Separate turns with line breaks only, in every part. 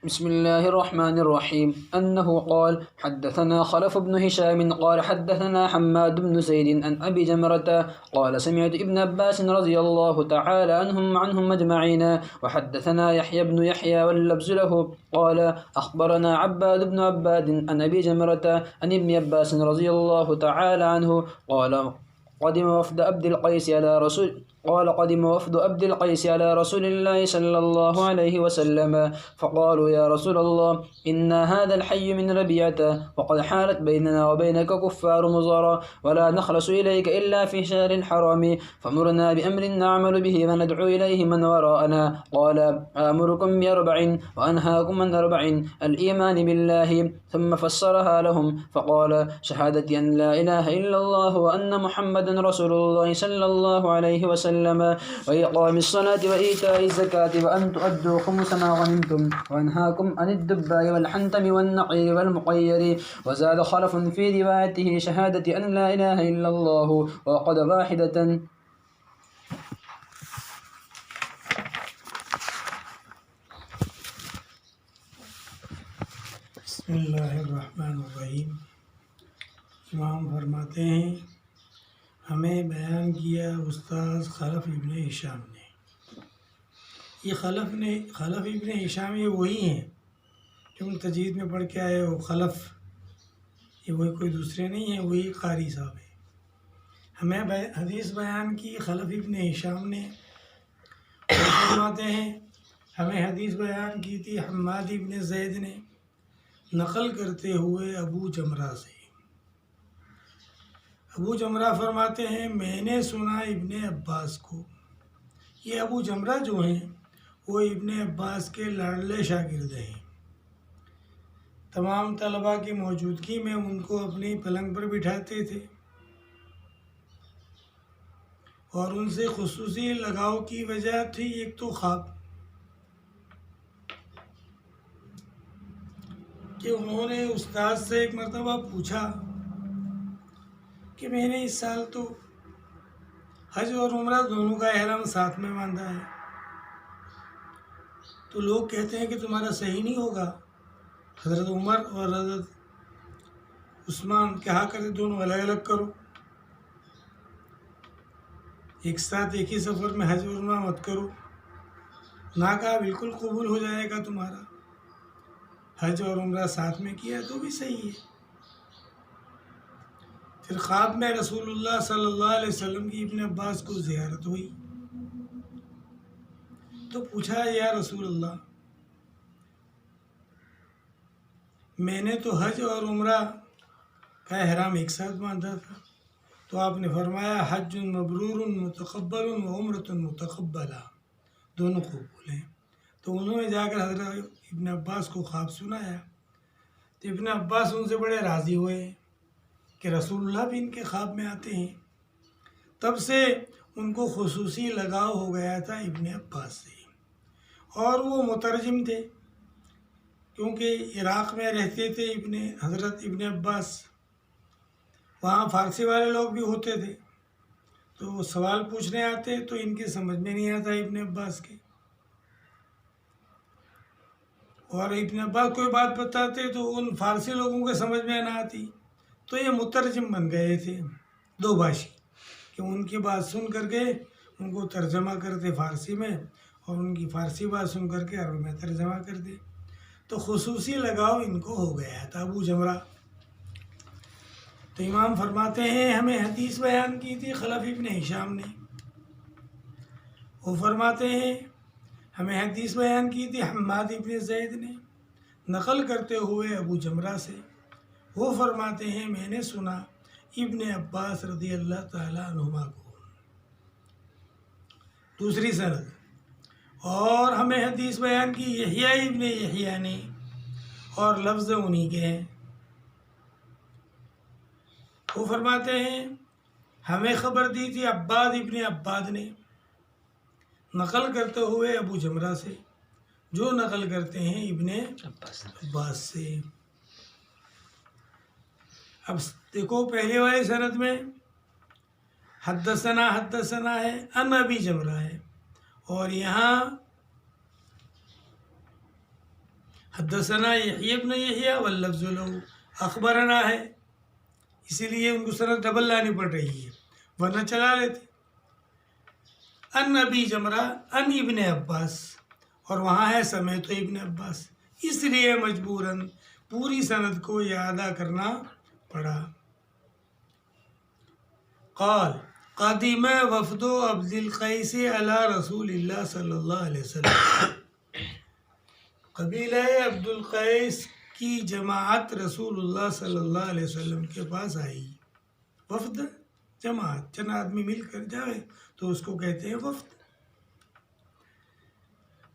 بسم الله الرحمن الرحيم أنه قال حدثنا خلف بن هشام قال حدثنا حماد بن زيد عن أبي جمرة قال سمعت ابن عباس رضي الله تعالى عنهم أجمعين وحدثنا يحيى بن يحيى واللبز له قال أخبرنا عباد بن عباد عن أبي جمرة عن ابن عباس رضي الله تعالى عنه قال قدم وفد عبد القيس على رسول قدم وفد عبد القيس على رسول الله صلى الله عليه وسلم فقالوا يا رسول الله إن هذا الحي من ربيعة وقد حالت بيننا وبينك كفار مضر ولا نخلص إليك إلا في شهر الحرام فمرنا بأمر نعمل به وندعو إليه من وراءنا قال آمركم بأربع وأنهاكم عن أربع الإيمان بالله ثم فسرها لهم فقال شهادة أن لا إله إلا الله وأن محمدا رسول الله صلى الله عليه وسلم وإقام الصلاة وإيتاء الزكاة وأن تؤدوا خمس ما غنمتم وأنهاكم عن الدباء والحنتم والنقير والمقير وزاد خلف في روايته شهادة أن لا إله إلا الله وقد واحدة.
بسم اللہ الرحمن الرحیم. امام فرماتے ہیں ہمیں بیان کیا استاذ خلف ابن ہشام نے. یہ خلف ابن ہشام یہ وہی ہیں جو تجوید میں پڑھ کے آئے ہو. خلف یہ وہی کوئی دوسرے نہیں ہیں, وہی قاری صاحب ہیں. ہمیں حدیث بیان کی خلف ابن ہشام نے. فرماتے ہیں ہمیں حدیث بیان کی تھی حماد ابن زید نے نقل کرتے ہوئے ابو جمرہ سے. ابو جمرہ فرماتے ہیں میں نے سنا ابن عباس کو. یہ ابو جمرہ جو ہیں وہ ابن عباس کے لاڈلے شاگرد ہیں. تمام طلباء کی موجودگی میں ان کو اپنی پلنگ پر بٹھاتے تھے اور ان سے خصوصی لگاؤ کی وجہ تھی ایک تو خواب کہ انہوں نے استاد سے ایک مرتبہ پوچھا کہ میں نے اس سال تو حج اور عمرہ دونوں کا احرام ساتھ میں باندھا ہے, تو لوگ کہتے ہیں کہ تمہارا صحیح نہیں ہوگا. حضرت عمر اور حضرت عثمان کہا کرتے دونوں الگ الگ کرو, ایک ساتھ ایک ہی سفر میں حج اور عمرہ مت کرو. نہ کہا بالکل قبول ہو جائے گا تمہارا, حج اور عمرہ ساتھ میں کیا تو بھی صحیح ہے. پھر خواب میں رسول اللہ صلی اللہ علیہ وسلم کی ابن عباس کو زیارت ہوئی تو پوچھا یا رسول اللہ میں نے تو حج اور عمرہ کا احرام ایک ساتھ باندھا تھا, تو آپ نے فرمایا حج مبرور متقبل و عمرۃ متقبلہ, دونوں قبول ہیں. تو انہوں نے جا کر حضرت ابن عباس کو خواب سنایا تو ابن عباس ان سے بڑے راضی ہوئے کہ رسول اللہ بھی ان کے خواب میں آتے ہیں. تب سے ان کو خصوصی لگاؤ ہو گیا تھا ابن عباس سے, اور وہ مترجم تھے کیونکہ عراق میں رہتے تھے حضرت ابن عباس. وہاں فارسی والے لوگ بھی ہوتے تھے, تو وہ سوال پوچھنے آتے تو ان کے سمجھ میں نہیں آتا ابن عباس کے, اور ابن عباس کوئی بات بتاتے تو ان فارسی لوگوں کے سمجھ میں نہ آتی, تو یہ مترجم بن گئے تھے دو بھاشی, کہ ان کی بات سن کر کے ان کو ترجمہ کرتے فارسی میں اور ان کی فارسی بات سن کر کے عربی میں ترجمہ کرتے. تو خصوصی لگاؤ ان کو ہو گیا تھا ابو جمرہ. تو امام فرماتے ہیں ہمیں حدیث بیان کی تھی خلف ابن ہشام نے. وہ فرماتے ہیں ہمیں حدیث بیان کی تھی حماد ابن زید نے نقل کرتے ہوئے ابو جمرہ سے. وہ فرماتے ہیں میں نے سنا ابن عباس رضی اللہ تعالیٰ عنہما کو. دوسری سند. اور ہمیں حدیث بیان کی یحییٰ ابن یحییٰ نے, اور لفظ انہی کے ہیں. وہ فرماتے ہیں ہمیں خبر دی تھی عباد ابن عباد نے نقل کرتے ہوئے ابو جمرہ سے, جو نقل کرتے ہیں ابن عباس سے. اب دیکھو پہلے والے سند میں حدثنا ہے ان ابی جمرہ ہے, اور یہاں حدثنا یحییٰ بن یحییٰ واللفظ لہ، اخبرنا ہے، اسی لیے ان کو سند ڈبل لانی پڑ رہی ہے، ورنہ چلا لیتے. ان ابی جمرہ ان ابن عباس، اور وہاں ہے سمیت ابن عباس، اس لیے مجبوراً پوری سند کو یہ ادا کرنا پڑا. قال قدیم وفد عبد القیس علی رسول اللہ صلی اللہ علیہ وسلم، قبیلہ عبد القیس کی جماعت رسول اللہ صلی اللہ علیہ وسلم کے پاس آئی. وفد جماعت، چند آدمی مل کر جائے تو اس کو کہتے ہیں وفد.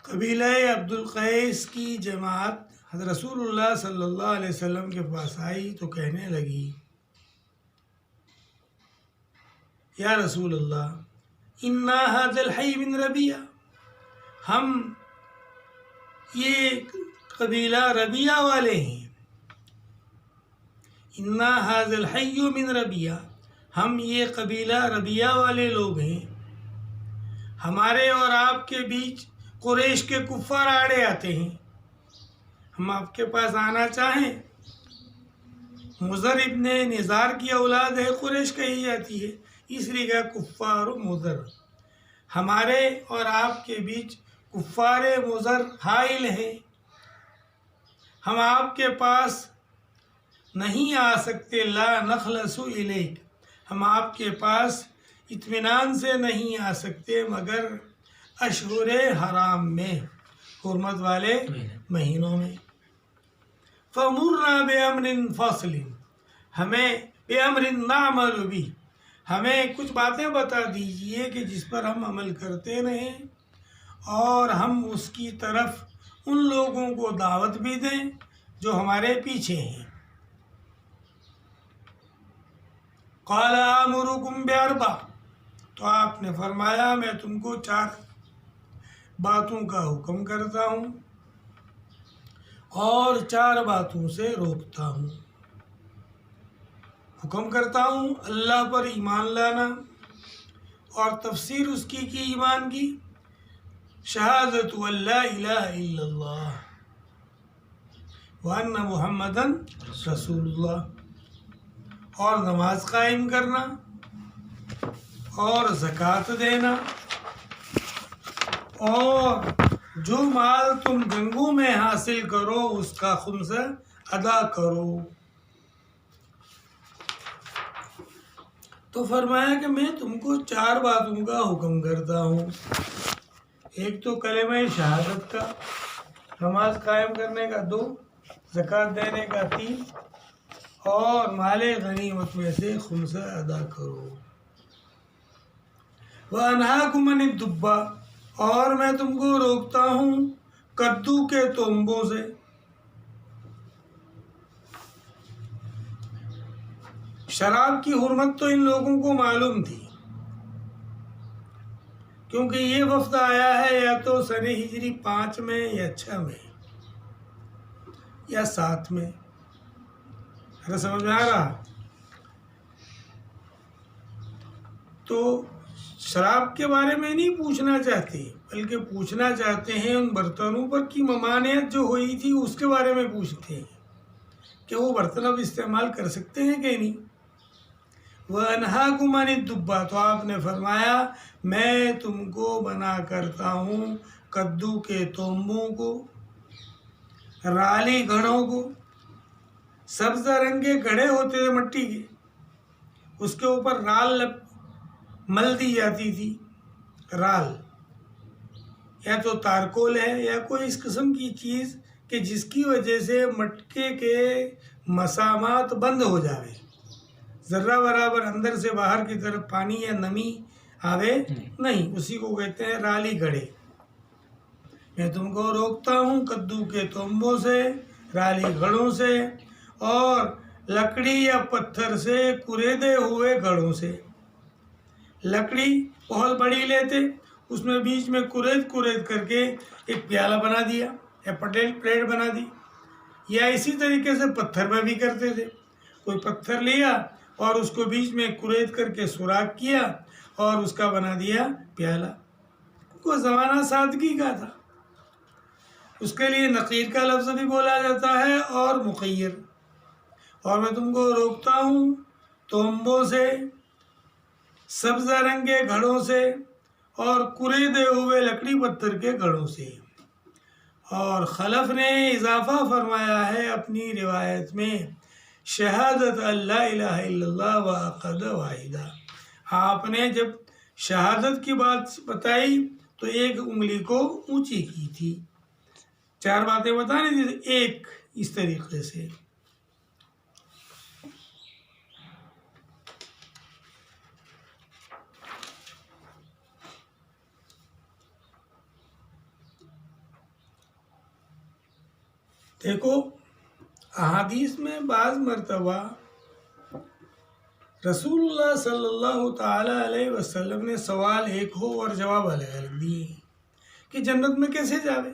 قبیلہ عبد القیس کی جماعت رسول اللہ صلی اللہ علیہ وسلم کے پاس آئی تو کہنے لگی، یا رسول اللہ انا ھذا الحی من ربیہ، ہم یہ قبیلہ ربیہ والے ہیں. انا ھذا الحی من ربیہ، ہم یہ قبیلہ ربیہ والے لوگ ہیں. ہمارے اور آپ کے بیچ قریش کے کفار آڑے آتے ہیں، ہم آپ کے پاس آنا چاہیں. مضر ابن نزار کی اولاد ہے، قریش کہی جاتی ہے، اس لیے کہ کفار و مضر. ہمارے اور آپ کے بیچ کفار مضر حائل ہیں، ہم آپ کے پاس نہیں آ سکتے. لا نخلص الیک، ہم آپ کے پاس اطمینان سے نہیں آ سکتے مگر اشہر حرام میں، حرمت والے مہینوں میں. فَمُرْنَا بِأَمْرٍ فَصْلٍ، ہمیں بِأَمْرٍ نَعْمَلُ بِهِ، ہمیں کچھ باتیں بتا دیجئے کہ جس پر ہم عمل کرتے رہیں اور ہم اس کی طرف ان لوگوں کو دعوت بھی دیں جو ہمارے پیچھے ہیں. قال آمرکم باربع، تو آپ نے فرمایا میں تم کو 4 باتوں کا حکم کرتا ہوں اور 4 باتوں سے روکتا ہوں. حکم کرتا ہوں اللہ پر ایمان لانا، اور تفسیر اس کی ایمان کی، شہادت ان لا الہ الا اللہ وان محمدً رسول اللہ، اور نماز قائم کرنا اور زکوٰۃ دینا، اور جو مال تم جنگوں میں حاصل کرو اس کا خمس ادا کرو. تو فرمایا کہ میں تم کو 4 باتوں کا حکم کرتا ہوں. ایک تو کلمہ شہادت کا، نماز قائم کرنے کا 2، زکوٰۃ دینے کا 3، اور مال غنیمت میں سے خمس ادا کرو. وَأَنْهَاكُمْ عَنِ الدُّبَّ، اور میں تم کو روکتا ہوں کدو کے تنبوں سے. شراب کی حرمت تو ان لوگوں کو معلوم تھی، کیونکہ یہ وفد آیا ہے یا تو سن ہجری 5 میں یا 6 میں یا 7 میں. اگر سمجھ میں آ رہا تو شراب کے بارے میں نہیں پوچھنا چاہتے، بلکہ پوچھنا چاہتے ہیں ان برتنوں پر کی ممانعت جو ہوئی تھی اس کے بارے میں پوچھتے ہیں کہ وہ برتن اب استعمال کر سکتے ہیں کہ نہیں. وَأَنْهَاكُمْ عَنِ الدُّبَّ، تو آپ نے فرمایا میں تم کو منع کرتا ہوں کدو کے تنبوں کو، رالی گھڑوں کو. سبز رنگ کے گھڑے ہوتے تھے مٹی کے، اس کے اوپر رال مل دی جاتی تھی. رال یا تو تارکول ہے یا کوئی اس قسم کی چیز کہ جس کی وجہ سے مٹکے کے مسامات بند ہو جاوے، ذرہ برابر اندر سے باہر کی طرف پانی یا نمی آوے نہیں، اسی کو کہتے ہیں رالی گھڑے. میں تم کو روکتا ہوں کدو کے تنبوں سے، رالی گھڑوں سے، اور لکڑی یا پتھر سے کریدے ہوئے گھڑوں سے. لکڑی بہت بڑی لیتے، اس میں بیچ میں کرید کر کے ایک پیالہ بنا دیا یا پلیٹ بنا دی، یا اسی طریقے سے پتھر میں بھی کرتے تھے. کوئی پتھر لیا اور اس کو بیچ میں کرید کر کے سوراخ کیا اور اس کا بنا دیا پیالہ. کوئی زمانہ سادگی کا تھا. اس کے لیے نقیر کا لفظ بھی بولا جاتا ہے اور مقیر. اور میں تم کو روکتا ہوں تومبوں سے، سبز رنگ کے گھڑوں سے اور کریدے ہوئے لکڑی پتھر کے گھڑوں سے. اور خلف نے اضافہ فرمایا ہے اپنی روایت میں، شہادت اللہ الہ الا اللہ و عقد واحدہ. آپ نے جب شہادت کی بات بتائی تو ایک انگلی کو اونچی کی تھی. 4 باتیں بتانی تھی ایک اس طریقے سے. دیکھو احادیث میں بعض مرتبہ رسول اللہ صلی اللہ تعالی علیہ وسلم نے سوال ایک ہو اور جواب الگ الگ دیے کہ جنت میں کیسے جاوے،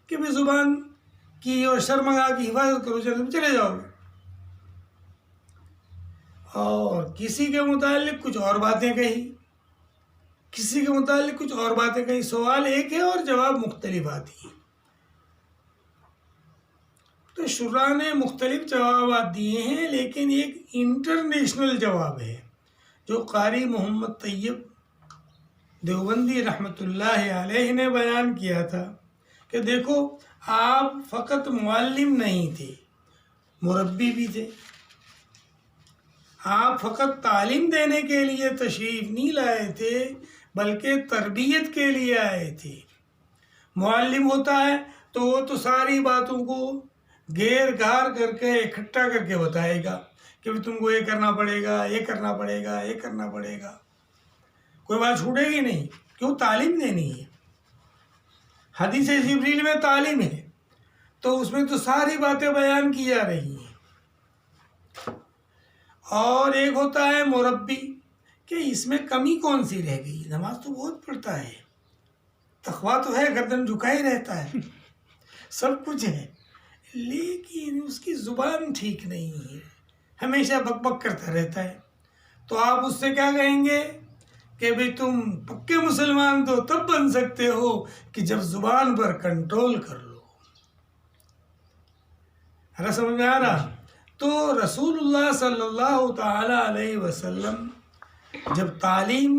کہ بھی زبان کی اور شرمگاہ کی حفاظت کرو جنت میں چلے جاؤ گے. اور کسی کے متعلق کچھ اور باتیں کہی، کسی کے متعلق کچھ اور باتیں کہی. سوال ایک ہے اور جواب مختلف آتی ہیں. تو شراح نے مختلف جوابات دیے ہیں، لیکن ایک انٹرنیشنل جواب ہے جو قاری محمد طیب دیوبندی رحمۃ اللہ علیہ نے بیان کیا تھا کہ دیکھو آپ فقط معلم نہیں تھے، مربی بھی تھے. آپ فقط تعلیم دینے کے لیے تشریف نہیں لائے تھے بلکہ تربیت کے لیے آئے تھے. معلم ہوتا ہے تو وہ تو ساری باتوں کو گیر گار کر کے اکٹھا کر کے بتائے گا کہ تم کو یہ کرنا پڑے گا، یہ کرنا پڑے گا، یہ کرنا پڑے گا. کوئی بات چھوٹے گی نہیں، کیوں؟ تعلیم دینی ہے. حدیث جبریل میں تعلیم ہے تو اس میں تو ساری باتیں بیان کی جا رہی ہیں. اور ایک ہوتا ہے مربی کہ اس میں کمی کون سی رہ گئی، نماز تو بہت پڑھتا ہے، تقویٰ تو ہے، گردن جھکا ہی رہتا ہے، سب کچھ ہے، لیکن اس کی زبان ٹھیک نہیں ہے، ہمیشہ بک بک کرتا رہتا ہے. تو آپ اس سے کیا کہیں گے کہ بھئی تم پکے مسلمان تو تب بن سکتے ہو کہ جب زبان پر کنٹرول کر لو. سمجھ میں آ رہا؟ تو رسول اللہ صلی اللہ تعالی علیہ وسلم جب تعلیم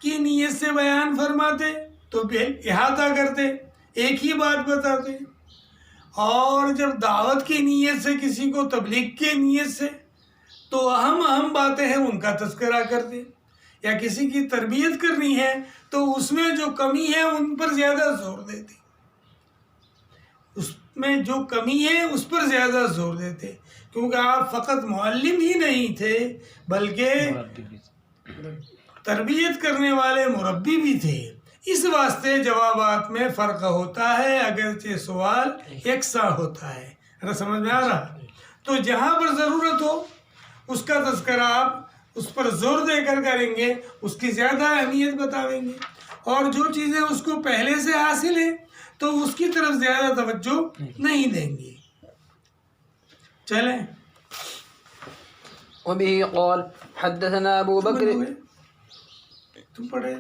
کی نیت سے بیان فرماتے تو احاطہ کرتے، ایک ہی بات بتاتے. اور جب دعوت کی نیت سے کسی کو، تبلیغ کی نیت سے، تو اہم باتیں ہیں ان کا تذکرہ کرتے. یا کسی کی تربیت کرنی ہے تو اس میں جو کمی ہے ان پر زیادہ زور دیتے، اس میں جو کمی ہے اس پر زیادہ زور دیتے، کیونکہ آپ فقط معلم ہی نہیں تھے بلکہ تربیت کرنے والے مربی بھی تھے. اس واسطے جوابات میں فرق ہوتا ہے اگرچہ سوال یکساں ہوتا ہے. سمجھ میں آ رہا؟ تو جہاں پر ضرورت ہو اس کا تذکرہ آپ اس پر زور دے کر کریں گے، اس کی زیادہ اہمیت بتاویں گے. اور جو چیزیں اس کو پہلے سے حاصل ہیں تو اس کی طرف زیادہ توجہ نہیں دیں گے. چلیں.
وبه قال حدثنا أبو بكر
تم پڑھے.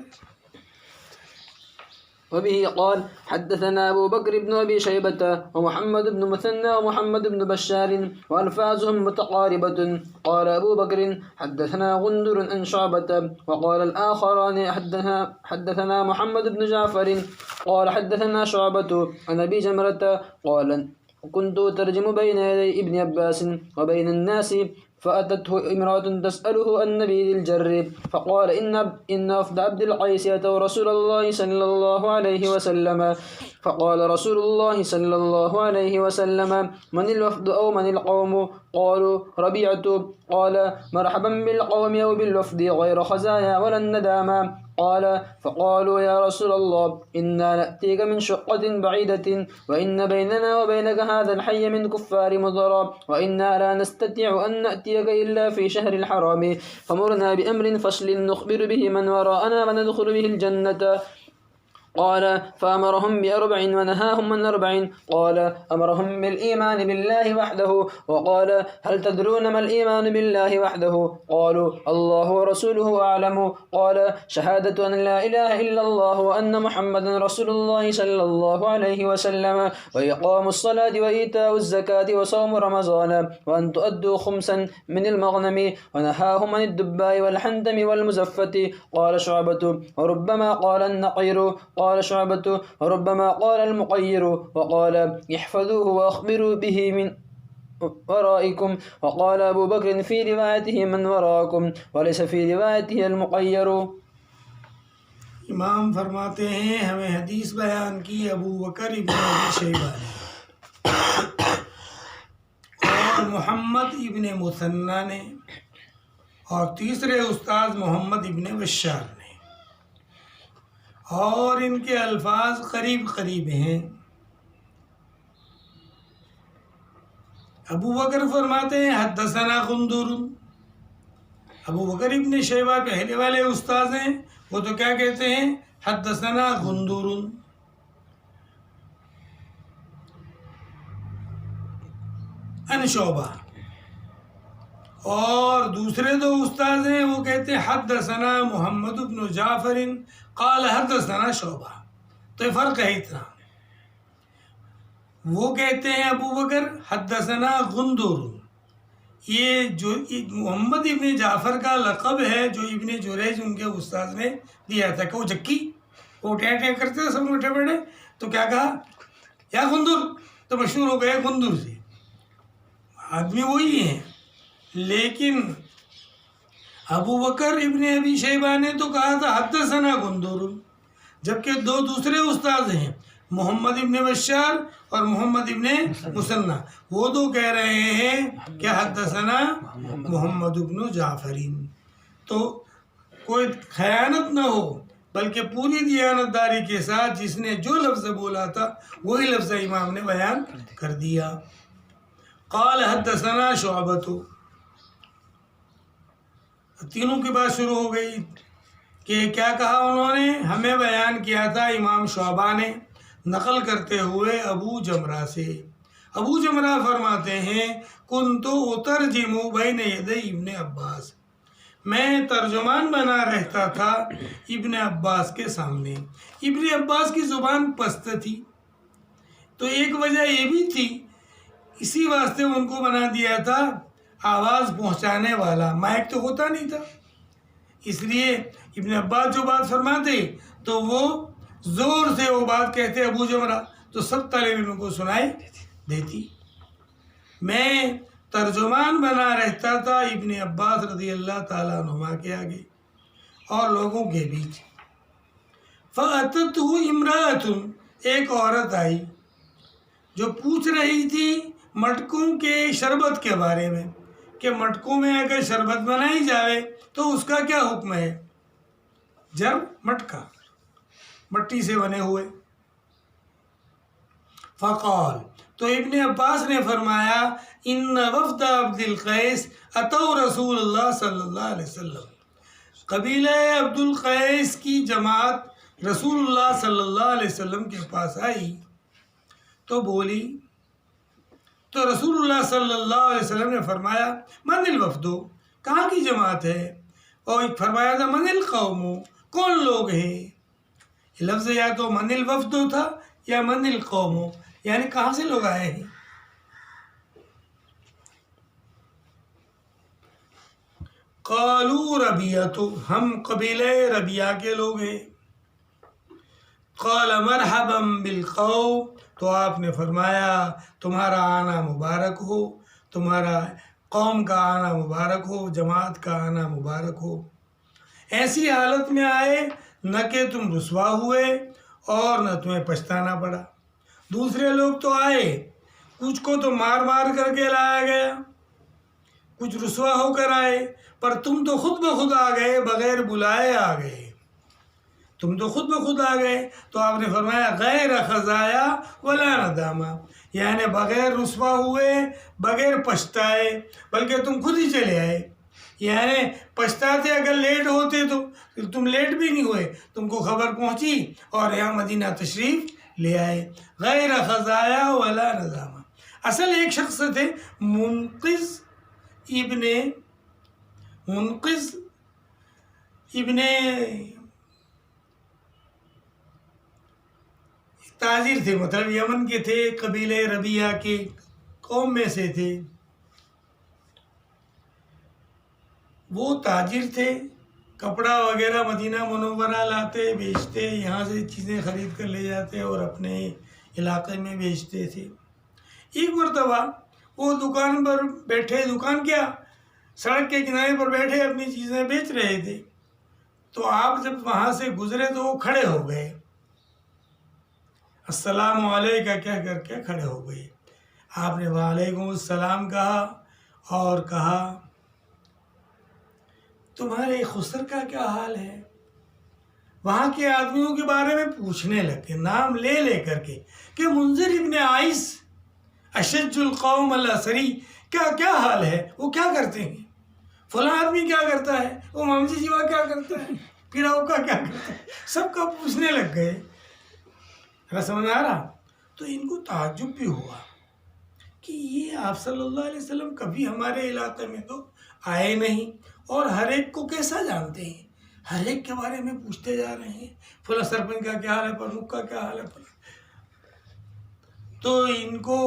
وبه قال حدثنا أبو بكر بن أبي شيبة ومحمد بن مثنى ومحمد بن بشار وألفاظهم متقاربة. قال أبو بكر حدثنا غندر عن شعبة وقال الآخران حدثنا محمد بن جعفر قال حدثنا شعبة عن أبي جمرة قال كنت أترجم بين يدي ابن عباس وبين الناس فأتته امرأة تسأله عن نبيذ الجر فقال إن وفد عبد القيس أتوا رسول الله صلى الله عليه وسلم فقال رسول الله صلى الله عليه وسلم من الوفد أو من القوم؟ قالوا ربيعة. قال مرحبا بالقوم أو بالوفد غير خزايا ولا الندامة. قال فقالوا يا رسول الله إنا نأتيك من شقة بعيدة وإن بيننا وبينك هذا الحي من كفار مضر وإنا لا نستطيع أن نأتيك إلا في شهر الحرام فمرنا بأمر فصل نخبر به من وراءنا وندخل به الجنة. قال فأمرهم بأربع ونهاهم عن أربع. قال أمرهم بالإيمان بالله وحده. وقال هل تدرون ما الإيمان بالله وحده؟ قالوا الله ورسوله أعلم. قال شهادة أن لا إله إلا الله وأن محمدا رسول الله صلى الله عليه وسلم، وإقام الصلاة وإيتاء الزكاة وصوم رمضان، وأن تؤدوا خمسا من المغنم. ونهاهم عن الدباء والحنتم والمزفة. قال شعبة وربما قال النقير. قال شعبة وربما قال المقير. وقال احفظوه وأخبروا به من ورائكم. وقال أبو بكر في روايته من وراءكم، وليس في روايته المقير.
امام فرماتے ہیں ہمیں حدیث بیان کی ابو بکر ابن ابی شیبہ نے اور محمد ابن مثنى نے اور تیسرے استاد محمد ابن بشار نے، اور ان کے الفاظ قریب قریب ہیں۔ ابو بکر فرماتے ہیں حدثنا غندور، ابو بکر ابن شیبہ پہلے والے استاد ہیں، وہ تو کیا کہتے ہیں؟ حدثنا غندور۔ ان شعبہ، اور دوسرے دو استاد ہیں وہ کہتے ہیں حدثنا محمد بن جعفر قال حدثنا شعبہ۔ تو یہ فرق ہے اتنا، وہ کہتے ہیں ابو بکر حدثنا غندور، یہ جو محمد ابن جعفر کا لقب ہے جو ابن جریج ان کے استاد نے دیا تھا کہ وہ جکی، وہ ٹیں ٹیں کرتے تھے سب اٹھے بیٹھے، تو کیا کہا؟ یا غندور، تو مشہور ہو گئے غندور سے، آدمی وہی ہیں۔ لیکن ابو بکر ابن ابی شیبہ نے تو کہا تھا حدثنا غندور، جبکہ دو دوسرے استاد ہیں محمد ابن بشار اور محمد ابن مثنى، وہ دو کہہ رہے ہیں کہ حدثنا محمد ابن جعفر۔ تو کوئی خیانت نہ ہو بلکہ پوری دیانتداری کے ساتھ جس نے جو لفظ بولا تھا وہی لفظ امام نے بیان کر دیا۔ قال حدثنا شعبۃ، تینوں کی بات شروع ہو گئی کہ کیا کہا انہوں نے؟ ہمیں بیان کیا تھا امام شعبہ نے نقل کرتے ہوئے ابو جمرہ سے۔ ابو جمرہ فرماتے ہیں کنت اترجم بین یدی ابن عباس، میں ترجمان بنا رہتا تھا ابن عباس کے سامنے۔ ابن عباس کی زبان پست تھی، تو ایک وجہ یہ بھی تھی، اسی واسطے ان کو بنا دیا تھا آواز پہنچانے والا، مائک تو ہوتا نہیں تھا، اس لیے ابن عباس جو بات فرماتے تو وہ زور سے وہ بات کہتے ابو جمرہ، تو سب طالب علم کو سنائی دیتی۔ میں ترجمان بنا رہتا تھا ابن عباس رضی اللہ تعالیٰ عنہما کے آگے اور لوگوں کے بیچ۔ فَأَتَتْهُ امْرَأَةٌ، ایک عورت آئی جو پوچھ رہی تھی مٹکوں کے شربت کے بارے میں، کہ مٹکوں میں اگر شربت بنائی جائے تو اس کا کیا حکم ہے؟ جب مٹکا مٹی سے بنے ہوئے۔ فقال، تو ابن عباس نے فرمایا ان وفد عبد القیس اتوا رسول اللہ صلی اللہ علیہ وسلم، قبیلہ عبد القیس کی جماعت رسول اللہ صلی اللہ علیہ وسلم کے پاس آئی تو بولی، تو رسول اللہ صلی اللہ علیہ وسلم نے فرمایا من الوفد، کہاں کی جماعت ہے؟ اور فرمایا تھا من القوم، کون لوگ ہیں؟ یہ لفظ یا تو من الوفد تھا یا من القوم، یعنی کہاں سے لوگ آئے ہیں؟ قالوا ربیعۃ، ہم قبیلہ ربیعہ کے لوگ ہیں۔ قال مرحبا بالقوم، تو آپ نے فرمایا تمہارا آنا مبارک ہو، تمہارا قوم کا آنا مبارک ہو، جماعت کا آنا مبارک ہو۔ ایسی حالت میں آئے نہ کہ تم رسوا ہوئے اور نہ تمہیں پچھتانا پڑا۔ دوسرے لوگ تو آئے، کچھ کو تو مار مار کر کے لایا گیا، کچھ رسوا ہو کر آئے، پر تم تو خود بخود آ گئے، بغیر بلائے آ گئے، تم تو خود بخود آ گئے۔ تو آپ نے فرمایا غیر خزایا ولا ندامہ، یعنی بغیر رسوا ہوئے، بغیر پچھتائے، بلکہ تم خود ہی چلے آئے۔ یعنی پچھتاتے اگر لیٹ ہوتے تو تم لیٹ بھی نہیں ہوئے، تم کو خبر پہنچی اور یہاں مدینہ تشریف لے آئے۔ غیر خزایا ولا ندامہ، اصل ایک شخص تھے منقذ ابن تاجر تھے، مطلب یمن کے تھے، قبیلہ ربیہ کے قوم میں سے تھے۔ وہ تاجر تھے، کپڑا وغیرہ مدینہ منورہ لاتے، بیچتے، یہاں سے چیزیں خرید کر لے جاتے اور اپنے علاقے میں بیچتے تھے۔ ایک مرتبہ وہ دکان پر بیٹھے، دکان کیا، سڑک کے کنارے پر بیٹھے اپنی چیزیں بیچ رہے تھے، تو آپ جب وہاں سے گزرے تو وہ کھڑے ہو گئے، السلام علیکم کہہ کر کے کھڑے ہو گئے۔ آپ نے وعلیکم السلام کہا اور کہا تمہارے خسر کا کیا حال ہے؟ وہاں کے آدمیوں کے بارے میں پوچھنے لگے، نام لے لے کر کے، کہ منذر ابن عائس اشج القوم الاسری کیا حال ہے، وہ کیا کرتے ہیں، فلاں آدمی کیا کرتا ہے، وہ مامجی جیوا کیا کرتا ہے، پھراؤ کا کیا کرتا ہے، سب کا پوچھنے لگ گئے۔ سمجھ آ رہا؟ تو ان کو تعجب بھی ہوا کہ یہ آپ صلی اللہ علیہ وسلم کبھی ہمارے علاقے میں تو آئے نہیں، اور ہر ایک کو کیسا جانتے ہیں، ہر ایک کے بارے میں پوچھتے جا رہے ہیں، فلاں سرپنچ کا کیا حال ہے، پرمکھ کا کیا حال ہے۔ تو ان کو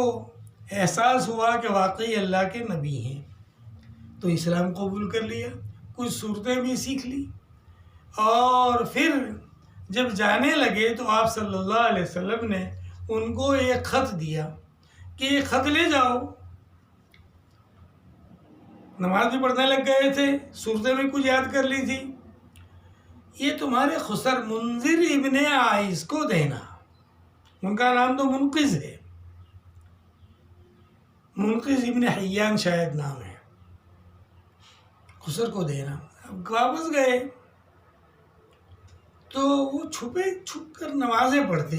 احساس ہوا کہ واقعی اللہ کے نبی ہیں، تو اسلام قبول کر لیا، کچھ صورتیں بھی سیکھ لی، اور پھر جب جانے لگے تو آپ صلی اللہ علیہ وسلم نے ان کو ایک خط دیا کہ یہ خط لے جاؤ۔ نماز بھی پڑھنے لگ گئے تھے، صورتیں بھی کچھ یاد کر لی تھی، یہ تمہارے خسر منذر ابن عائس کو دینا، ان کا نام تو منقذ ہے، منقذ ابن حیان شاید نام ہے، خسر کو دینا۔ اب واپس گئے تو وہ چھپ کر نمازیں پڑھتے،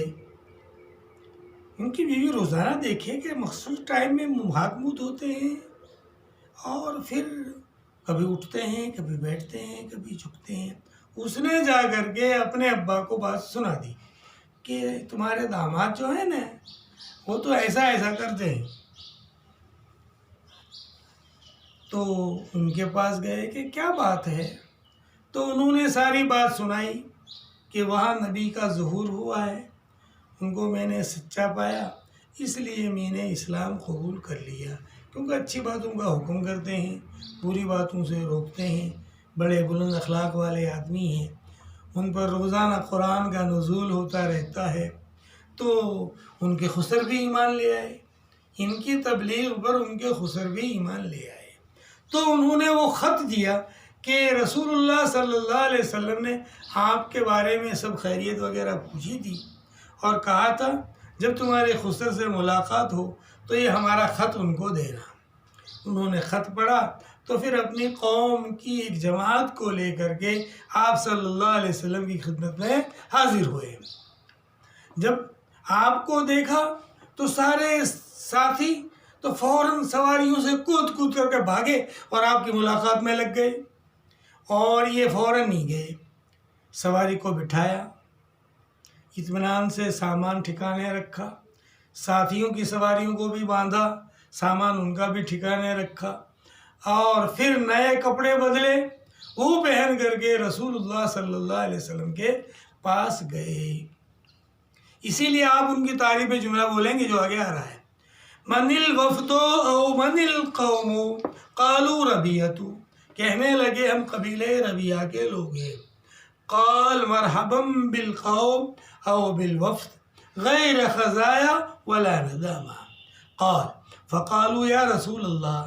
ان کی بیوی روزانہ دیکھے کہ مخصوص ٹائم میں ہاتھ منہ دھوتے ہیں اور پھر کبھی اٹھتے ہیں، کبھی بیٹھتے ہیں، کبھی جھکتے ہیں۔ اس نے جا کر کے اپنے ابا کو بات سنا دی کہ تمہارے داماد جو ہیں نا وہ تو ایسا کرتے ہیں۔ تو ان کے پاس گئے کہ کیا بات ہے، تو انہوں نے ساری بات سنائی کہ وہاں نبی کا ظہور ہوا ہے، ان کو میں نے سچا پایا، اس لیے میں نے اسلام قبول کر لیا، کیونکہ اچھی باتوں کا حکم کرتے ہیں، بری باتوں سے روکتے ہیں، بڑے بلند اخلاق والے آدمی ہیں، ان پر روزانہ قرآن کا نزول ہوتا رہتا ہے، تو ان کے خسر بھی ایمان لے آئے، ان کی تبلیغ پر ان کے خسر بھی ایمان لے آئے۔ تو انہوں نے وہ خط دیا کہ رسول اللہ صلی اللہ علیہ وسلم نے آپ کے بارے میں سب خیریت وغیرہ پوچھی تھی اور کہا تھا جب تمہارے خسر سے ملاقات ہو تو یہ ہمارا خط ان کو دینا۔ انہوں نے خط پڑھا تو پھر اپنی قوم کی ایک جماعت کو لے کر کے آپ صلی اللہ علیہ وسلم کی خدمت میں حاضر ہوئے۔ جب آپ کو دیکھا تو سارے ساتھی تو فوراً سواریوں سے کود کر کے بھاگے اور آپ کی ملاقات میں لگ گئے، اور یہ فوراً نہیں گئے، سواری کو بٹھایا، اطمینان سے سامان ٹھکانے رکھا، ساتھیوں کی سواریوں کو بھی باندھا، سامان ان کا بھی ٹھکانے رکھا، اور پھر نئے کپڑے بدلے، وہ پہن کر کے رسول اللہ صلی اللہ علیہ وسلم کے پاس گئے۔ اسی لیے آپ ان کی تعریف جملہ بولیں گے جو آگے آ رہا ہے، من الوفد او من القوم قالوا ربیۃ، کہنے لگے ہم قبیلہ ربیہ کے لوگ ہیں، قال مرحبا بالقوم او بالوفد غیر خزایا ولا ندامہ، قال فقالوا یا رسول اللہ،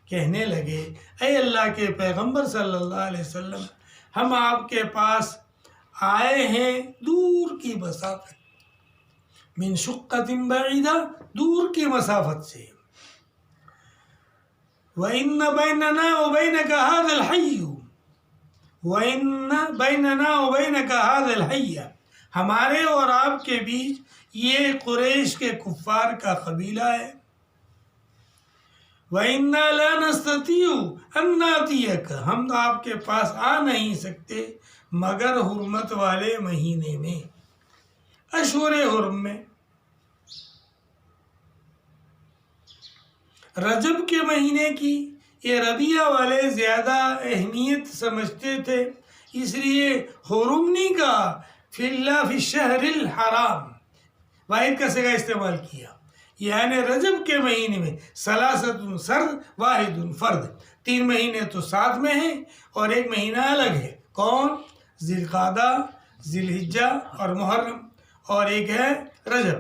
کہنے لگے اے اللہ کے پیغمبر صلی اللہ علیہ وسلم، ہم آپ کے پاس آئے ہیں دور کی مسافت، من شقۃ بعیدہ، دور کی مسافت سے، وَإِنَّ بَيْنَنَا وَبَيْنَكَ هَذَا الْحَيَّ، وَإِنَّ بَيْنَنَا وَبَيْنَكَ هَذَا الْحَيَّ، ہمارے اور آپ کے بیچ یہ قریش کے کفار کا قبیلہ ہے، وَإِنَّا لَا نَسْتَطِيعُ أَن نَّأْتِيَكَ، ہم آپ کے پاس آ نہیں سکتے مگر حرمت والے مہینے میں، اشہر حرم میں۔ رجب کے مہینے کی یہ ربیہ والے زیادہ اہمیت سمجھتے تھے، اس لیے حرم نہیں کہا، فی اللہ فی الشہر الحرام، واحد کا صیغہ استعمال کیا، یعنی رجب کے مہینے میں ثلاثۃ سرد واحد فرد، 3 مہینے تو ساتھ میں ہیں اور ایک مہینہ الگ ہے، کون؟ ذی القعدہ، ذی الحجہ اور محرم، اور ایک ہے رجب۔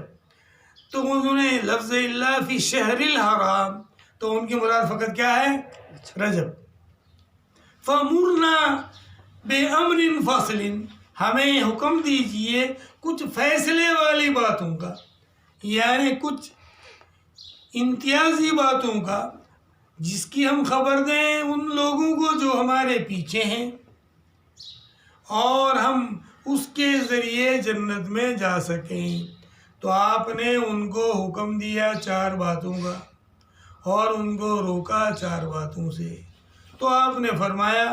تو انہوں نے لفظ اللہ فی شہر الحرام، تو ان کی مراد فقط کیا ہے؟ رجب۔ فَمُرْنَا بِأَمْرٍ فَصْلٍ، ہمیں حکم دیجئے کچھ فیصلے والی باتوں کا، یعنی کچھ امتیازی باتوں کا، جس کی ہم خبر دیں ان لوگوں کو جو ہمارے پیچھے ہیں، اور ہم اس کے ذریعے جنت میں جا سکیں۔ تو آپ نے ان کو حکم دیا 4 باتوں کا اور ان کو روکا 4 باتوں سے۔ تو آپ نے فرمایا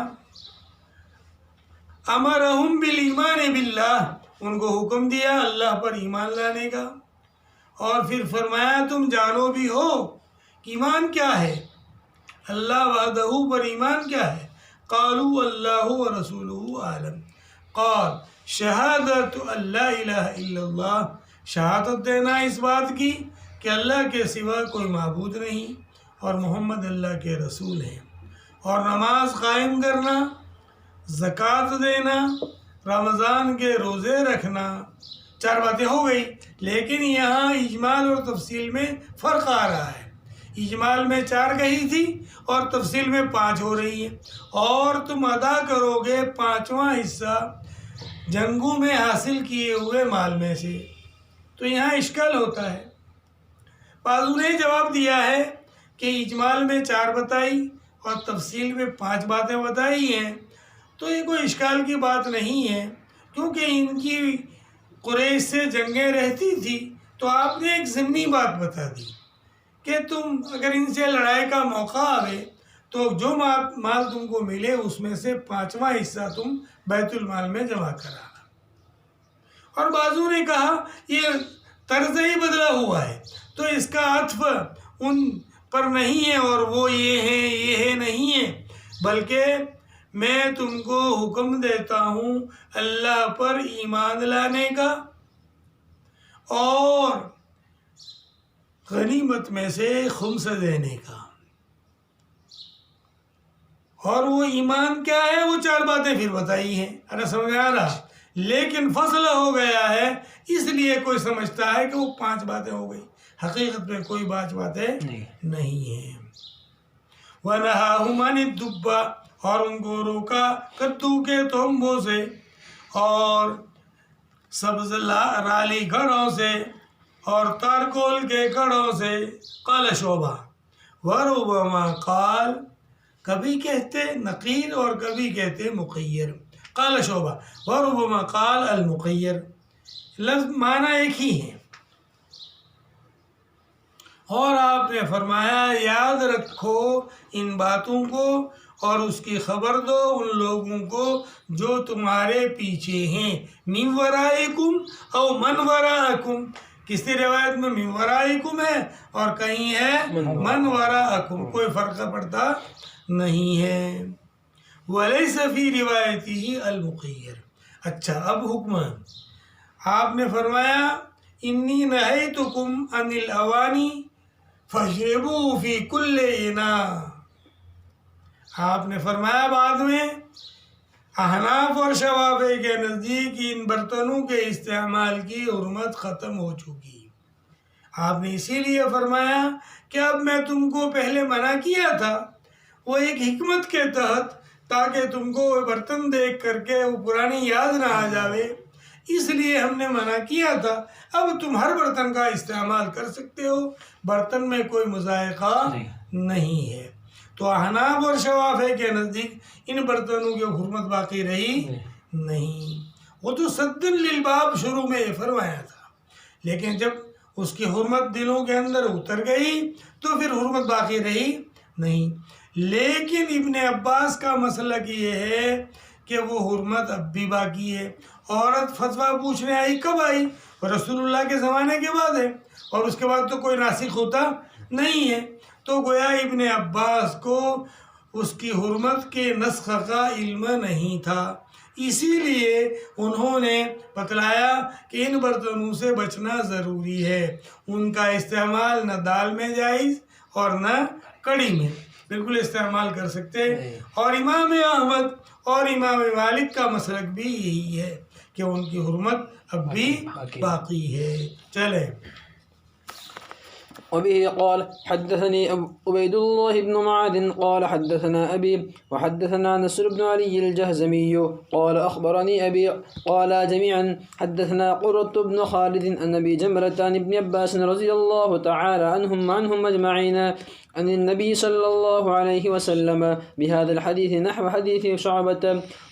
امرہم بالایمان باللہ، ان کو حکم دیا اللہ پر ایمان لانے کا، اور پھر فرمایا تم جانو بھی ہو کہ ایمان کیا ہے، اللہ وحدہ پر ایمان کیا ہے؟ قالوا اللہ ورسولہ اعلم، قال شہادت ان لا الہ الا اللہ، شہادت دینا اس بات کی کہ اللہ کے سوا کوئی معبود نہیں اور محمد اللہ کے رسول ہیں، اور نماز قائم کرنا، زکوٰۃ دینا، رمضان کے روزے رکھنا، 4 باتیں ہو گئی، لیکن یہاں اجمال اور تفصیل میں فرق آ رہا ہے، اجمال میں 4 کہی تھی اور تفصیل میں 5 ہو رہی ہے، اور تم ادا کرو گے 5واں حصہ جنگوں میں حاصل کیے ہوئے مال میں سے۔ تو یہاں اشکال ہوتا ہے، بعضوں نے جواب دیا ہے کہ اجمال میں 4 بتائی اور تفصیل میں 5 باتیں بتائی ہیں، تو یہ کوئی اشکال کی بات نہیں ہے، کیونکہ ان کی قریش سے جنگیں رہتی تھی، تو آپ نے ایک ضمنی بات بتا دی کہ تم اگر ان سے لڑائی کا موقع آئے تو جو مال تم کو ملے اس میں سے 5واں حصہ تم بیت المال میں جمع کرانا۔ اور بعضوں نے کہا یہ طرز ہی بدلا ہوا ہے، تو اس کا عطف ان پر نہیں ہے اور وہ یہ ہے نہیں ہے، بلکہ میں تم کو حکم دیتا ہوں اللہ پر ایمان لانے کا اور غنیمت میں سے خمس دینے کا۔ اور وہ ایمان کیا ہے، وہ 4 باتیں پھر بتائی ہیں، اگر سمجھ میں آ رہا، لیکن فصل ہو گیا ہے اس لیے کوئی سمجھتا ہے کہ وہ 5 باتیں ہو گئی، حقیقت میں کوئی 5 باتیں نہیں ہیں۔ وَنَهَاهُمْ عَنِ الدُّبَّ، اور ان کو روکا کدو کے تنبوں سے اور سبز رالی گھڑوں سے اور تارکول کے گھڑوں سے۔ قال شعبہ وَرُبَّمَا قال، کبھی کہتے نقیر اور کبھی کہتے مقیر۔ قال شعبہ وَرُبَّمَا قال المقیر، لفظ معنی ایک ہی ہے۔ اور آپ نے فرمایا یاد رکھو ان باتوں کو اور اس کی خبر دو ان لوگوں کو جو تمہارے پیچھے ہیں، من ورائکم او من وراءکم، کسی روایت میں من ورائکم ہے اور کہیں ہے من وراءکم، کوئی فرق پڑتا نہیں ہے۔ ولیس فی روایتہ المقیر۔ اچھا، اب حکم آپ نے فرمایا انی نہیتکم عن الاوانی فاشربوا فی کل اناء، آپ نے فرمایا بعد میں احناف اور شوافی کے نزدیک ان برتنوں کے استعمال کی حرمت ختم ہو چکی، آپ نے اسی لیے فرمایا کہ اب میں تم کو پہلے منع کیا تھا وہ ایک حکمت کے تحت، تاکہ تم کو وہ برتن دیکھ کر کے وہ پرانی یاد نہ آ جاوے، اس لیے ہم نے منع کیا تھا، اب تم ہر برتن کا استعمال کر سکتے ہو، برتن میں کوئی مذائقہ نہیں ہے۔ تو احناف اور شوافی کے نزدیک ان برتنوں کی حرمت باقی رہی نہیں، وہ تو سد للباب شروع میں یہ فرمایا تھا، لیکن جب اس کی حرمت دلوں کے اندر اتر گئی تو پھر حرمت باقی رہی نہیں۔ لیکن ابن عباس کا مسلک یہ ہے کہ وہ حرمت اب بھی باقی ہے۔ عورت فتویٰ پوچھنے آئی، کب آئی؟ رسول اللہ کے زمانے کے بعد ہے، اور اس کے بعد تو کوئی ناسخ ہوتا نہیں ہے۔ تو گویا ابن عباس کو اس کی حرمت کے نسخ کا علم نہیں تھا، اسی لیے انہوں نے بتلایا کہ ان برتنوں سے بچنا ضروری ہے، ان کا استعمال نہ دال میں جائز اور نہ کڑی میں، بالکل استعمال کر سکتے۔ اور امام احمد اور امام مالک کا مسلک بھی یہی ہے کہ ان کی حرمت اب بھی باقی ہے۔ چلیں۔
وبه قال حدثني عبيد الله بن معاذ قال حدثنا أبي وحدثنا نصر بن علي الجهزمي قال أخبرني أبي قال جميعا حدثنا قرة بن خالد عن أبي جمرة عن ابن عباس رضي الله تعالى عنهم أجمعين عن النبي صلى الله عليه وسلم بهذا الحديث نحو حديث شعبة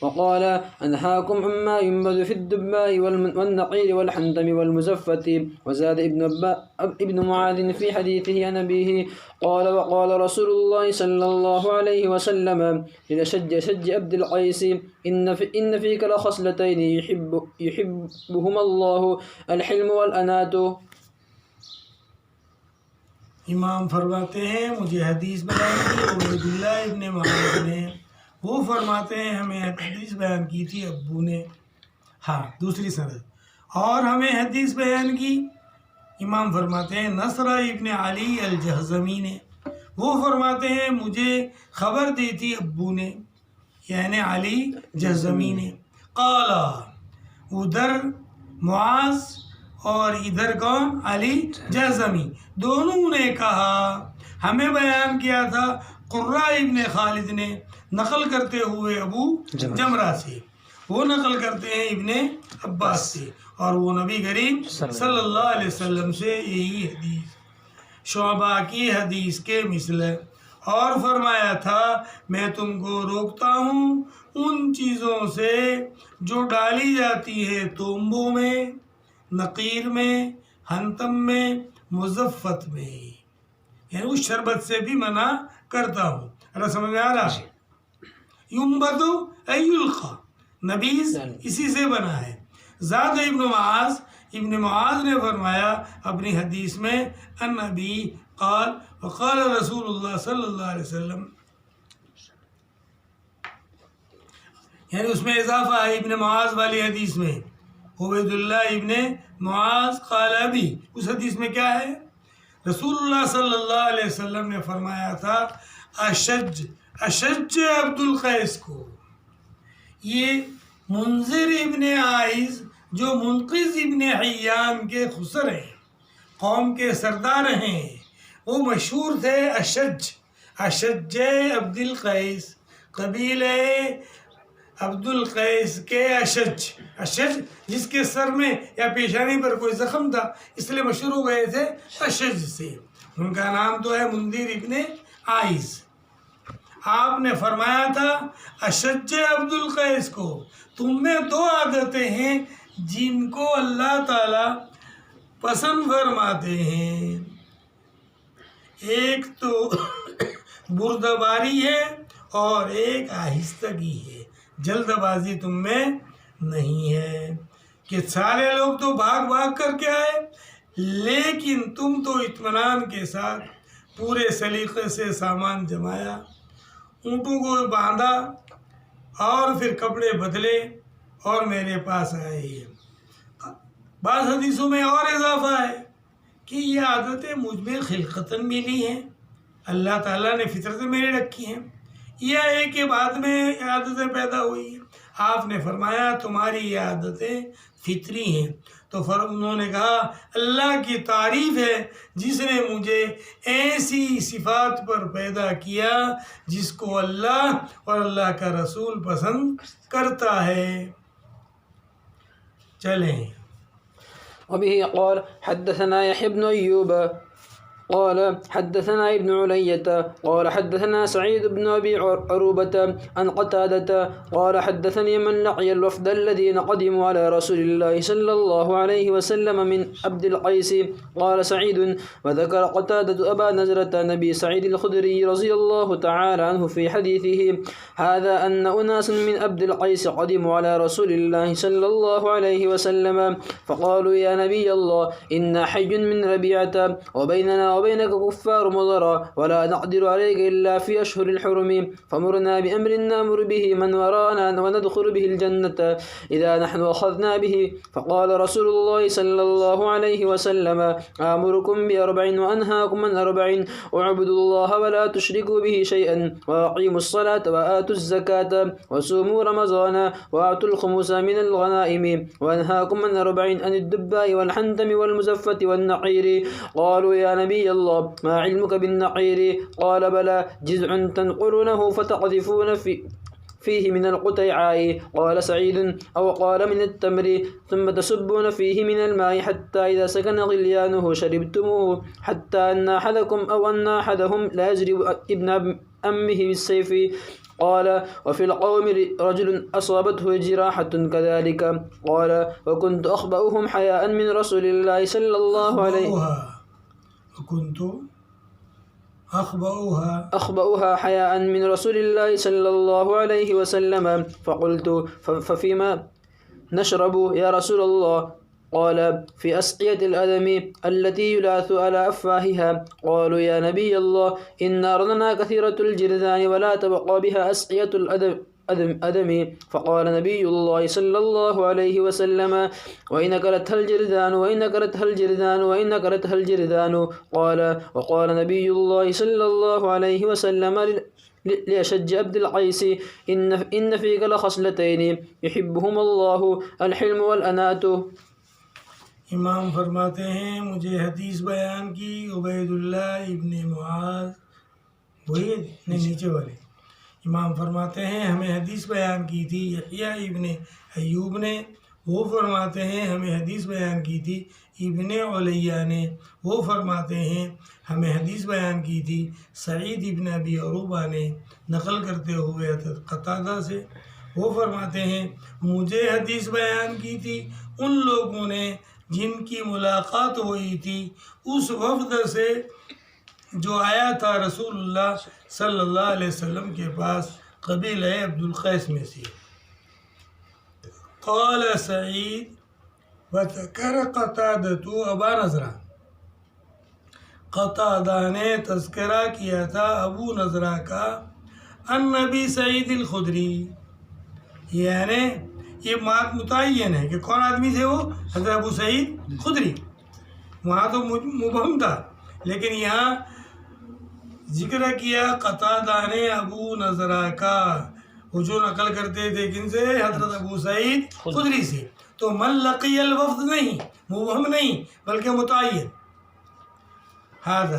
وقال أنهاكم عما ينبذ في الدباء والنقير والحنتم والمزفة. وزاد ابن معاذ في حديثه عن أبيه قال وقال رسول الله صلى الله عليه وسلم لشج عبد القيس إن فيك لخصلتين يحبهما الله الحلم والأنات.
امام فرماتے ہیں مجھے حدیث بیان کی عبید اللہ ابن معاذ نے، وہ فرماتے ہیں ہمیں حدیث بیان کی تھی ابو نے، ہاں دوسری سند، اور ہمیں حدیث بیان کی امام فرماتے ہیں نصر ابن علی الجہزمی نے، وہ فرماتے ہیں مجھے خبر دی تھی ابو نے یعنی علی جہزمی نے۔ قالا، ادھر معاذ اور ادھر کون؟ علی جہزمی، دونوں نے کہا، ہمیں بیان کیا تھا قرہ ابن خالد نے نقل کرتے ہوئے ابو جمرہ سے، وہ نقل کرتے ہیں ابن عباس سے، اور وہ نبی کریم صلی اللہ علیہ وسلم سے یہی حدیث شعبہ کی حدیث کے مثل ہے، اور فرمایا تھا میں تم کو روکتا ہوں ان چیزوں سے جو ڈالی جاتی ہے تومبوں میں، نقیر میں، ہنتم میں، مزفت میں، یعنی اس شربت سے بھی منع کرتا ہوں۔ اللہ سمجھ میں آ رہا؟ ینبت ای یلقی، نبیذ اسی سے بنا ہے۔ زاد ابن معاذ نے فرمایا اپنی حدیث میں ان ابی قال وقال رسول اللہ صلی اللہ علیہ وسلم، یعنی اس میں اضافہ ہے ابن معاذ والی حدیث میں، عبید اللہ ابن معاذ قال ابی، اس حدیث میں کیا ہے؟ رسول اللہ صلی اللہ علیہ وسلم نے فرمایا تھا اشج عبد القیس کو، یہ منذر ابن عائز جو منقذ ابن حیان کے خسر ہیں، قوم کے سردار ہیں، وہ مشہور تھے اشج عبد القیس، قبیلہ عبد القیس کے اشج جس کے سر میں یا پیشانی پر کوئی زخم تھا اس لیے مشہور ہو گئے تھے اشج سے، ان کا نام تو ہے منذر ابن عائز۔ آپ نے فرمایا تھا اشج عبد القیس کو تم میں دو عادتیں ہیں جن کو اللہ تعالی پسند فرماتے ہیں، ایک تو بردباری ہے اور ایک آہستگی ہے، جلد بازی تم میں نہیں ہے، کہ سارے لوگ تو بھاگ کر کے آئے لیکن تم تو اطمینان کے ساتھ پورے سلیقے سے سامان جمایا، اونٹوں کو باندھا اور پھر کپڑے بدلے اور میرے پاس آئے۔ بعض حدیثوں میں اور اضافہ ہے کہ یہ عادتیں مجھ میں خلقتاً ملی ہیں، اللہ تعالیٰ نے فطرتیں میرے رکھی ہیں، یا ایک کے بعد میں عادتیں پیدا ہوئی ہیں۔ آپ نے فرمایا تمہاری یہ عادتیں فطری ہیں، تو انہوں نے کہا اللہ کی تعریف ہے جس نے مجھے ایسی صفات پر پیدا کیا جس کو اللہ اور اللہ کا رسول پسند کرتا ہے۔ چلیں۔
وبه قال حدثنا يحيى بن أيوب قال حدثنا ابن علية قال حدثنا سعيد بن أبي عروبة عن قتادة قال حدثني من لقي الوفد الذين قدموا على رسول الله صلى الله عليه وسلم من عبد القيس. قال سعيد وذكر قتادة أبا نزرة نبي سعيد الخدري رضي الله تعالى عنه في حديثه هذا أن أناس من عبد القيس قدموا على رسول الله صلى الله عليه وسلم فقالوا يا نبي الله إنا حي من ربيعة وبيننا وبينك كفار مضر ولا نقدر عليك إلا في أشهر الحرم فمرنا بأمر نأمر به من ورانا وندخل به الجنة إذا نحن أخذنا به. فقال رسول الله صلى الله عليه وسلم آمركم بأربع وأنهاكم عن أربع اعبدوا الله ولا تشركوا به شيئا وأقيموا الصلاة وآتوا الزكاة وصوموا رمضان وآتوا الخمس من الغنائم وأنهاكم عن أربع عن الدباء والحنتم والمزفة والنعير. قالوا يا نبي الله ما علمك بالنعير؟ قال بلى جزع تنقرونه فتقذفون فيه من القطيعاء. قال سعيد أو قال من التمر ثم تسبون فيه من الماء حتى إذا سكن غليانه شربتموه حتى أن أحدكم أو أن أحدهم لا يجرب ابن أمه بالسيف. قال وفي القوم رجل أصابته جراحة كذلك. قال وكنت أخبأهم حياء من رسول الله صلى الله عليه أخبأها حياء من رسول الله صلى الله عليه وسلم. فقلت ففيما نشرب يا رسول الله؟ قال في أسقية الأدم التي يلاث على أفواهها. قالوا يا نبي الله إن أرضنا كثيرة الجرذان ولا تبقى بها أسقية الأدم. فقال نبي الله صلى الله عليه وسلم وإن كرتها الجرذان وإن كرتها الجرذان وإن كرتها الجرذان. قال وقال نبي الله صلى الله عليه وسلم لأشج عبد القيس إن فيك لخصلتين يحبهما الله الحلم والأنات.
امام فرماتے ہیں مجھے حدیث بیان کی عبید اللہ ابن معاذ، وہی نیچے والے امام فرماتے ہیں ہمیں حدیث بیان کی تھی یحییٰ ابن ایوب نے، وہ فرماتے ہیں ہمیں حدیث بیان کی تھی ابن علیہ نے، وہ فرماتے ہیں ہمیں حدیث بیان کی تھی سعید ابن ابی عروبہ نے نقل کرتے ہوئے قتادہ سے، وہ فرماتے ہیں مجھے حدیث بیان کی تھی ان لوگوں نے جن کی ملاقات ہوئی تھی اس وفد سے جو آیا تھا رسول اللہ صلی اللہ علیہ وسلم کے پاس قبیلہ عبد القیس میں سے۔ قال سعید وذکر قتادہ ابا نضرہ، قتادہ نے تذکرہ کیا تھا ابو نضرہ کا ان نبی سعید الخدری، یعنی یہ بات متعین ہے کہ کون آدمی تھے وہ؟ حضرت ابو سعید خدری۔ وہاں تو مبہم تھا لیکن یہاں ذکر کیا قتادہ نے ابو نضرہ کا، وہ جو نقل کرتے تھے کن سے؟ حضرت ابو سعید خدری سے۔ تو من لقی الوفد نہیں، مبہم نہیں بلکہ متعین۔ هذا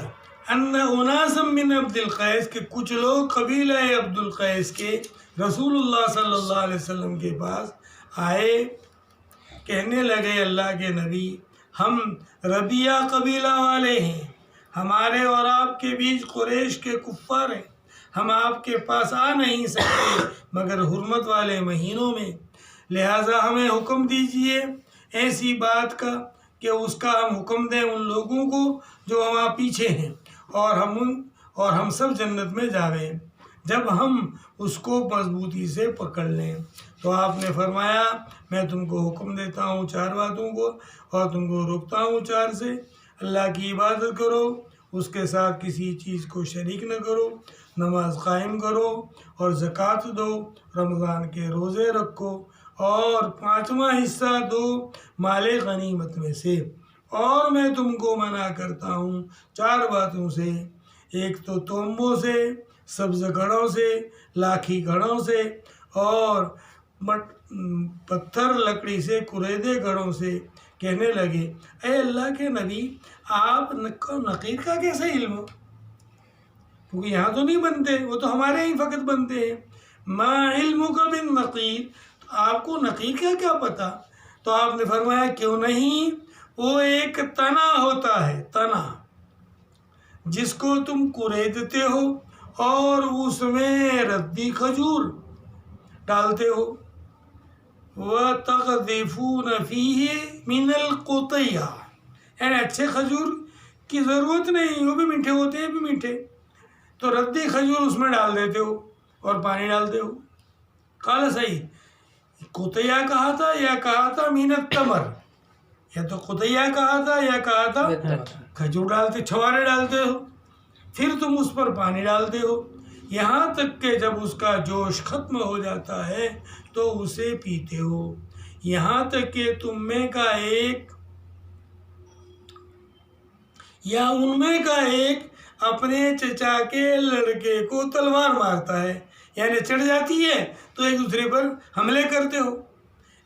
ان اناس من عبد القیس، کہ کچھ لوگ قبیلہ عبد القیس کے رسول اللہ صلی اللہ علیہ وسلم کے پاس آئے، کہنے لگے اللہ کے نبی ہم ربیہ قبیلہ والے ہیں، ہمارے اور آپ کے بیچ قریش کے کفار ہیں، ہم آپ کے پاس آ نہیں سکتے مگر حرمت والے مہینوں میں، لہٰذا ہمیں حکم دیجئے ایسی بات کا کہ اس کا ہم حکم دیں ان لوگوں کو جو ہمارے پیچھے ہیں اور ہم سب جنت میں جاویں جب ہم اس کو مضبوطی سے پکڑ لیں۔ تو آپ نے فرمایا میں تم کو حکم دیتا ہوں 4 باتوں کو اور تم کو روکتا ہوں 4 سے۔ اللہ کی عبادت کرو، اس کے ساتھ کسی چیز کو شریک نہ کرو، نماز قائم کرو اور زکوٰۃ دو، رمضان کے روزے رکھو اور 5واں حصہ دو مال غنیمت میں سے۔ اور میں تم کو منع کرتا ہوں 4 باتوں سے، ایک تو تومبوں سے، سبز گھڑوں سے، لاکھی گھڑوں سے اور پتھر لکڑی سے کریدے گھڑوں سے۔ کہنے لگے اے اللہ کے نبی آپ نقیر کا کیسے علم ہو؟ کیونکہ یہاں تو نہیں بنتے، وہ تو ہمارے ہی فقط بنتے ہیں۔ ما علمک بالنقیر، آپ کو نقیر کا کیا پتہ؟ تو آپ نے فرمایا کیوں نہیں، وہ ایک تنا ہوتا ہے، تنا جس کو تم کریدتے ہو اور اس میں ردی کھجور ڈالتے ہو. وَتَقْذِفُونَ فِيهِ مِنَ الْقُطَيْعَ، یعنی اچھے کھجور کی ضرورت نہیں، وہ بھی میٹھے ہوتے ہیں، بھی میٹھے، تو ردی کھجور اس میں ڈال دیتے ہو اور پانی ڈالتے ہو. قال سعید، قطیہ کہا تھا یا کہا تھا مین التمر؟ یا تو قطیہ کہا تھا یا کہا تھا کھجور ڈالتے، چھوارے ڈالتے ہو، پھر تم اس پر پانی ڈالتے ہو یہاں تک کہ جب اس کا جوش ختم ہو جاتا ہے تو اسے پیتے ہو، یہاں تک کہ تم میں کا ایک یا ان میں کا ایک اپنے چچا کے لڑکے کو تلوار مارتا ہے، یعنی چڑھ جاتی ہے تو ایک دوسرے پر حملے کرتے ہو.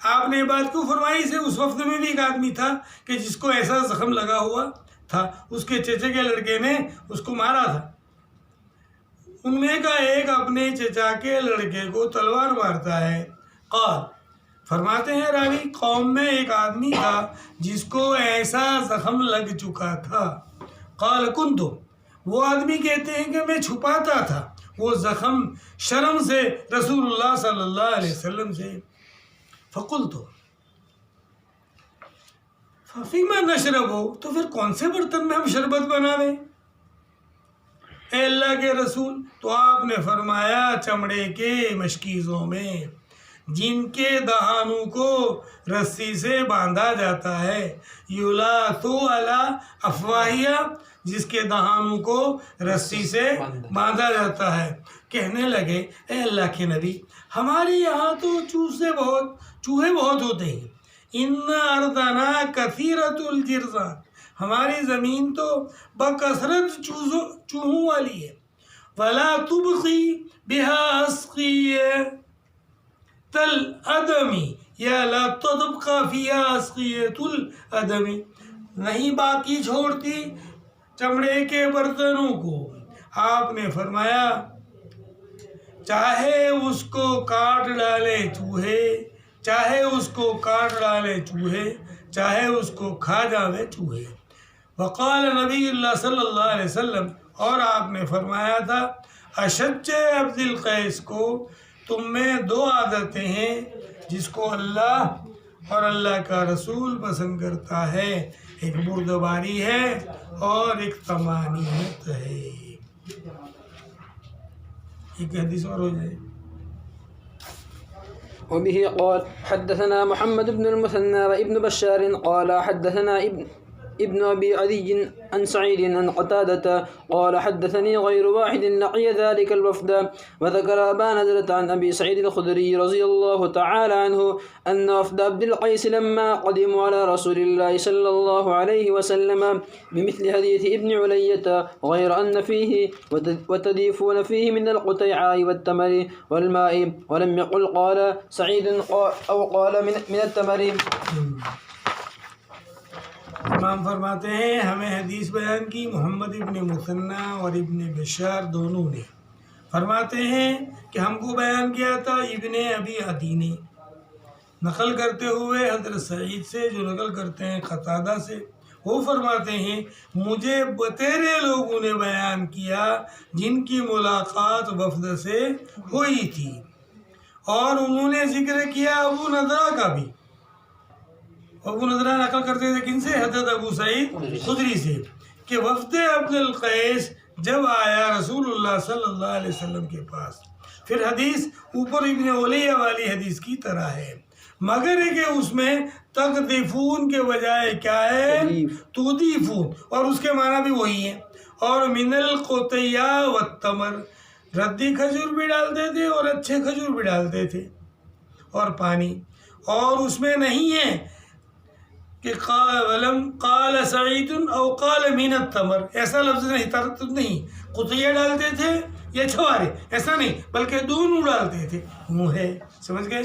آپ نے یہ بات کیوں فرمائی؟ سے اس وقت میں بھی ایک آدمی تھا کہ جس کو ایسا زخم لگا ہوا تھا، اس کے چچا کے لڑکے نے اس کو مارا تھا. ان میں کا ایک اپنے چچا کے لڑکے کو تلوار مارتا ہے. قال، فرماتے ہیں راوی، قوم میں ایک آدمی تھا جس کو ایسا زخم لگ چکا تھا. قال کنت، وہ آدمی کہتے ہیں کہ میں چھپاتا تھا وہ زخم شرم سے رسول اللہ صلی اللہ علیہ وسلم سے. فقلت، فیما نشرب، تو پھر کون سے برتن میں ہم شربت بناویں اے اللہ کے رسول؟ تو آپ نے فرمایا چمڑے کے مشکیزوں میں، جن کے دہانوں کو رسی سے باندھا جاتا ہے. یلاتو علی افواہیہ، جس کے دہانوں کو رسی سے باندھا جاتا ہے. کہنے لگے اے اللہ کے نبی، ہمارے یہاں تو چوہے بہت ہوتے ہیں. ان ارضنا کثیرۃ الجرذان، ہماری زمین تو بکثرت چوہوں والی ہے. ولا تبقی بها اسقیۃ الادم، یا لا تبقى فيها اسقیۃ الادم، نہیں باقی چھوڑتی چمڑے کے برتنوں کو. آپ نے فرمایا چاہے اس کو کاٹ ڈالے چوہے، چاہے اس کو کاٹ ڈالے چوہے، چاہے اس کو کھا جاوے چوہے. وقال نبی اللہ صلی اللہ علیہ وسلم، اور آپ نے فرمایا تھا اشج عبد القیس کو تم میں دو عادتیں ہیں جس کو اللہ اور اللہ کا رسول پسند کرتا ہے، ایک بردباری ہے اور ایک طمانینت ہے. ایک حدیث اور ہو جائے.
وبه قال حدثنا محمد بن المثنى وابن بشار قال حدثنا ابن أبي عدي عن سعيد عن قتادة قال حدثني غير واحد لقي ذلك الوفد وذكر أبا نضرة عن أبي سعيد الخدري رضي الله تعالى عنه أن وفد عبد القيس لما قدموا على رسول الله صلى الله عليه وسلم بمثل حديث ابن علية غير أن فيه وتضيفون فيه من القطيعاء والتمر والماء، ولم يقل قال سعيد أو قال من التمر.
امام فرماتے ہیں ہمیں حدیث بیان کی محمد ابن مثنى اور ابن بشار دونوں نے. فرماتے ہیں کہ ہم کو بیان کیا تھا ابن ابی عدی نے، نقل کرتے ہوئے حضرت سعید سے جو نقل کرتے ہیں قتادہ سے. وہ فرماتے ہیں مجھے بتیرے لوگوں نے بیان کیا جن کی ملاقات وفد سے ہوئی تھی، اور انہوں نے ذکر کیا ابو نضرہ کا بھی. ابو نضرہ نقل کرتے تھے کن سے؟ حضرت ابو سعید خدری سے، کہ وفد عبد القیس جب آیا رسول اللہ صلی اللہ علیہ وسلم کے پاس. پھر حدیث اوپر ابن علیہ والی حدیث کی طرح ہے، مگر ہے کہ اس میں تقذفون کے بجائے کیا ہے؟ تضیفون، اور اس کے معنی بھی وہی ہیں. اور من القطیعاء والتمر، ردی کھجور بھی ڈالتے تھے اور اچھے کھجور بھی ڈالتے تھے، اور پانی. اور اس میں نہیں ہے کہ قال سعید او قال من التمر، ایسا لفظ نہیں، ترتب نہیں، قطیہ ڈالتے تھے یا چھوارے، ایسا نہیں، بلکہ دونوں ڈالتے تھے. منہ ہے، سمجھ گئے؟